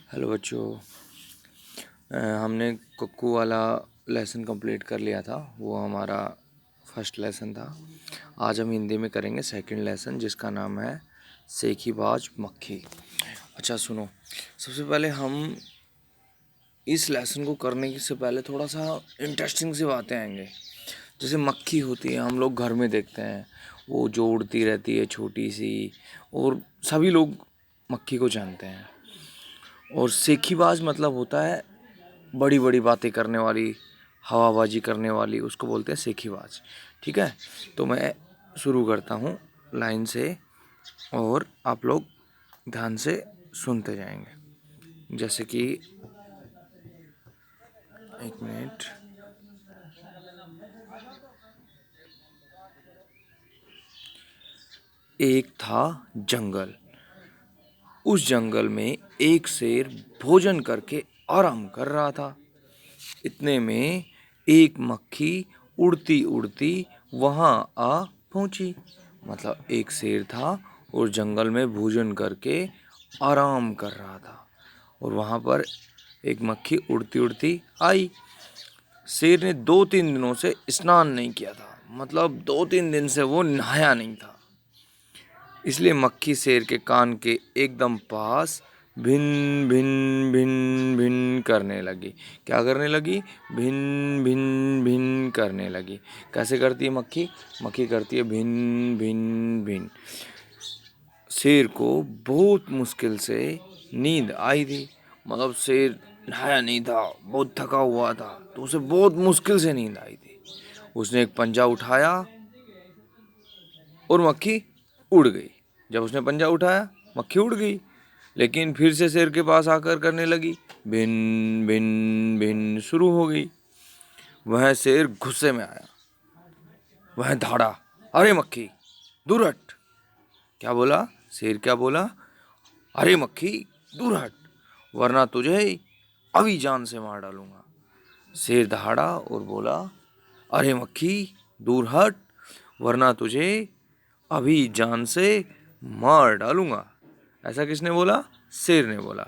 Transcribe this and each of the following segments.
Hello बच्चों। हमने कुक्कू वाला लेसन कंप्लीट कर लिया था। वो हमारा फर्स्ट लेसन था। आज हम हिंदी में करेंगे सेकंड लेसन, जिसका नाम है सेखीबाज मक्खी। अच्छा सुनो, सबसे पहले हम इस लेसन को करने से पहले थोड़ा सा इंटरेस्टिंग सी बातें आएंगे। जैसे मक्खी होती है, हम लोग घर में देखते हैं, वो जो उड़ती रहती है छोटी सी, और सभी लोग मक्खी को जानते हैं। और सेखीबाज मतलब होता है बड़ी बड़ी बातें करने वाली, हवाबाजी करने वाली, उसको बोलते हैं सेखीबाज। ठीक है, तो मैं शुरू करता हूँ लाइन से और आप लोग ध्यान से सुनते जाएंगे। जैसे कि एक मिनट। एक था जंगल। उस जंगल में एक शेर भोजन करके आराम कर रहा था। इतने में एक मक्खी उड़ती उड़ती वहां आ पहुंची। मतलब एक शेर था और जंगल में भोजन करके आराम कर रहा था, और वहां पर एक मक्खी उड़ती उड़ती आई। शेर ने 2-3 दिनों से स्नान नहीं किया था, मतलब 2-3 दिन से वो नहाया नहीं था। इसलिए मक्खी शेर के कान के एकदम पास भिन भिन भिन भिन करने लगी। क्या करने लगी? भिन भिन भिन करने लगी। कैसे करती है मक्खी? मक्खी करती है भिन भिन भिन। शेर को बहुत मुश्किल से नींद आई थी। मतलब शेर नहाया नहीं था, बहुत थका हुआ था, तो उसे बहुत मुश्किल से नींद आई थी। उसने एक पंजा उठाया और मक्खी उड़ गई। जब उसने पंजा उठाया, मक्खी उड़ गई। लेकिन फिर से शेर के पास आकर करने लगी भिन भिन भिन, शुरू हो गई। वह शेर गुस्से में आया। वह धाड़ा, अरे मक्खी दूर हट। क्या बोला शेर? क्या बोला? अरे मक्खी दूर हट, वरना तुझे अभी जान से मार डालूंगा। शेर दहाड़ा और बोला, अरे मक्खी दूर हट, वरना तुझे अभी जान से मार डालूंगा। ऐसा किसने बोला? शेर ने बोला।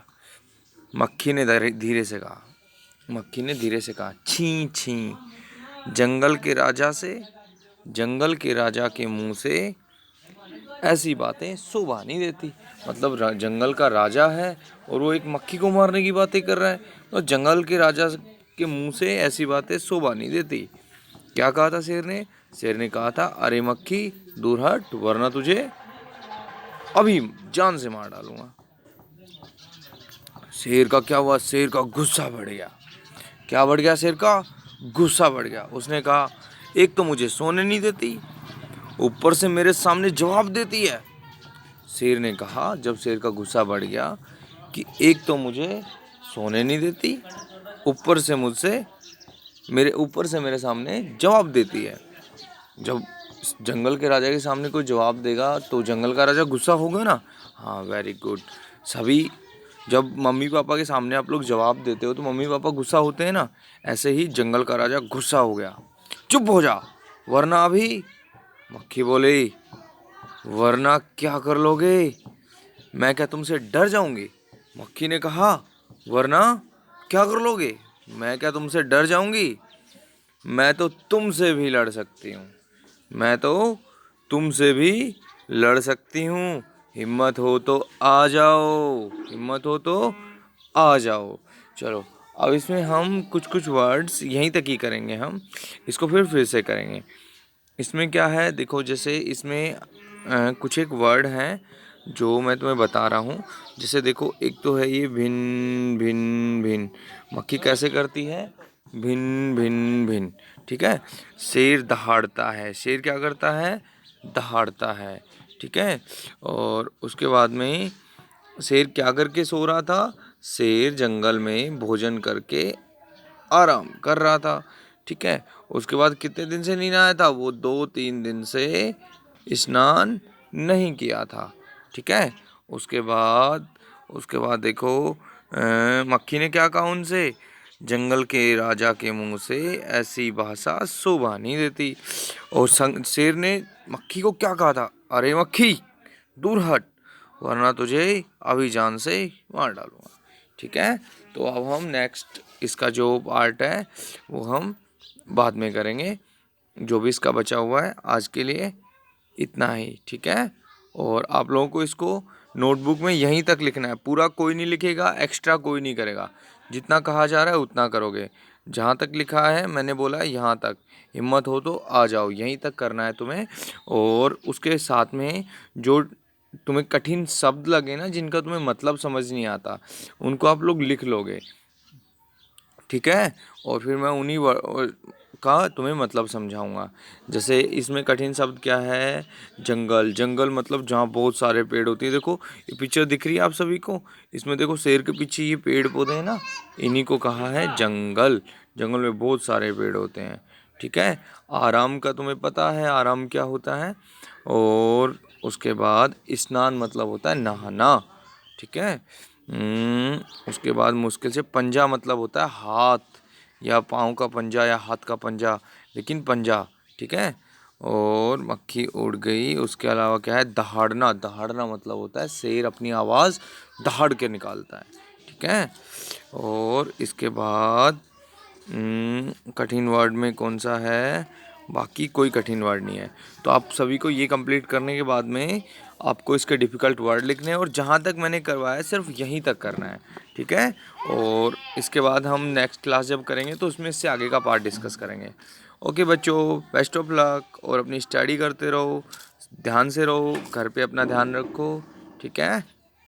मक्खी ने धीरे से कहा, मक्खी ने धीरे से कहा, छी छी, जंगल के राजा से, जंगल के राजा के मुंह से ऐसी बातें शोभा नहीं देती। मतलब जंगल का राजा है और वो एक मक्खी को मारने की बातें कर रहा है, तो जंगल के राजा के मुंह से ऐसी बातें शोभा नहीं देती। क्या कहा था शेर ने? शेर ने कहा था, अरे मक्खी दूर हट, वरना तुझे अभी जान से मार डालूंगा। शेर का क्या हुआ? शेर का गुस्सा बढ़ गया। क्या बढ़ गया? शेर का गुस्सा बढ़ गया। उसने कहा, एक तो मुझे सोने नहीं देती, ऊपर से मेरे सामने जवाब देती है। शेर ने कहा, जब शेर का गुस्सा बढ़ गया, कि एक तो मुझे सोने नहीं देती, ऊपर से मेरे सामने जवाब देती है। जब जंगल के राजा के सामने कोई जवाब देगा तो जंगल का राजा गुस्सा होगा ना। हाँ, वेरी गुड। सभी जब मम्मी पापा के सामने आप लोग जवाब देते हो तो मम्मी पापा गुस्सा होते हैं ना। ऐसे ही जंगल का राजा गुस्सा हो गया। चुप हो जा, वरना अभी, मक्खी बोली, वरना क्या कर लोगे? मैं क्या तुमसे डर जाऊंगी? मक्खी ने कहा, वरना क्या कर लोगे? मैं क्या तुमसे डर जाऊंगी? मैं तो तुमसे भी लड़ सकती हूँ। मैं तो तुमसे भी लड़ सकती हूँ। हिम्मत हो तो आ जाओ, हिम्मत हो तो आ जाओ। चलो, अब इसमें हम कुछ कुछ वर्ड्स यहीं तक ही करेंगे। हम इसको फिर से करेंगे। इसमें क्या है देखो, जैसे इसमें कुछ एक वर्ड हैं जो मैं तुम्हें बता रहा हूँ। जैसे देखो, एक तो है ये भिन भिन भिन। मक्खी कैसे करती है? भिन भिन भिन। ठीक है। शेर दहाड़ता है। शेर क्या करता है? दहाड़ता है। ठीक है। और उसके बाद में शेर क्या करके सो रहा था? शेर जंगल में भोजन करके आराम कर रहा था। ठीक है। उसके बाद कितने दिन से नहीं नहाया था? वो 2-3 दिन से स्नान नहीं किया था। ठीक है। उसके बाद देखो, मक्खी ने क्या कहा उनसे? जंगल के राजा के मुंह से ऐसी भाषा शोभा नहीं देती। और शेर ने मक्खी को क्या कहा था? अरे मक्खी दूर हट, वरना तुझे अभी जान से मार डालूंगा। ठीक है। तो अब हम नेक्स्ट इसका जो पार्ट है वो हम बाद में करेंगे। जो भी इसका बचा हुआ है आज के लिए इतना ही, ठीक है। और आप लोगों को इसको नोटबुक में यहीं तक लिखना है, पूरा कोई नहीं लिखेगा, एक्स्ट्रा कोई नहीं करेगा। जितना कहा जा रहा है उतना करोगे। जहाँ तक लिखा है मैंने बोला है यहाँ तक, हिम्मत हो तो आ जाओ, यहीं तक करना है तुम्हें। और उसके साथ में जो तुम्हें कठिन शब्द लगे ना, जिनका तुम्हें मतलब समझ नहीं आता, उनको आप लोग लिख लोगे, ठीक है। और फिर मैं उन्हीं का तुम्हें मतलब समझाऊंगा। जैसे इसमें कठिन शब्द क्या है, जंगल। जंगल मतलब जहाँ बहुत सारे पेड़ होते हैं। देखो ये पिक्चर दिख रही है आप सभी को, इसमें देखो शेर के पीछे ये पेड़ पौधे हैं ना, इन्हीं को कहा है जंगल। जंगल में बहुत सारे पेड़ होते हैं, ठीक है। आराम का तुम्हें पता है, आराम क्या होता है। और उसके बाद स्नान मतलब होता है नहाना, ठीक है। उसके बाद मुश्किल से पंजा मतलब होता है हाथ, या पाँव का पंजा या हाथ का पंजा, लेकिन पंजा, ठीक है। और मक्खी उड़ गई। उसके अलावा क्या है, दहाड़ना। दहाड़ना मतलब होता है शेर अपनी आवाज़ दहाड़ के निकालता है, ठीक है। और इसके बाद कठिन वर्ड में कौन सा है, बाकी कोई कठिन वर्ड नहीं है। तो आप सभी को ये कंप्लीट करने के बाद में आपको इसके डिफ़िकल्ट वर्ड लिखने हैं, और जहाँ तक मैंने करवाया है सिर्फ यहीं तक करना है, ठीक है। और इसके बाद हम नेक्स्ट क्लास जब करेंगे तो उसमें इससे आगे का पार्ट डिस्कस करेंगे। ओके बच्चों, बेस्ट ऑफ लक, और अपनी स्टडी करते रहो, ध्यान से रहो, घर पे अपना ध्यान रखो, ठीक है।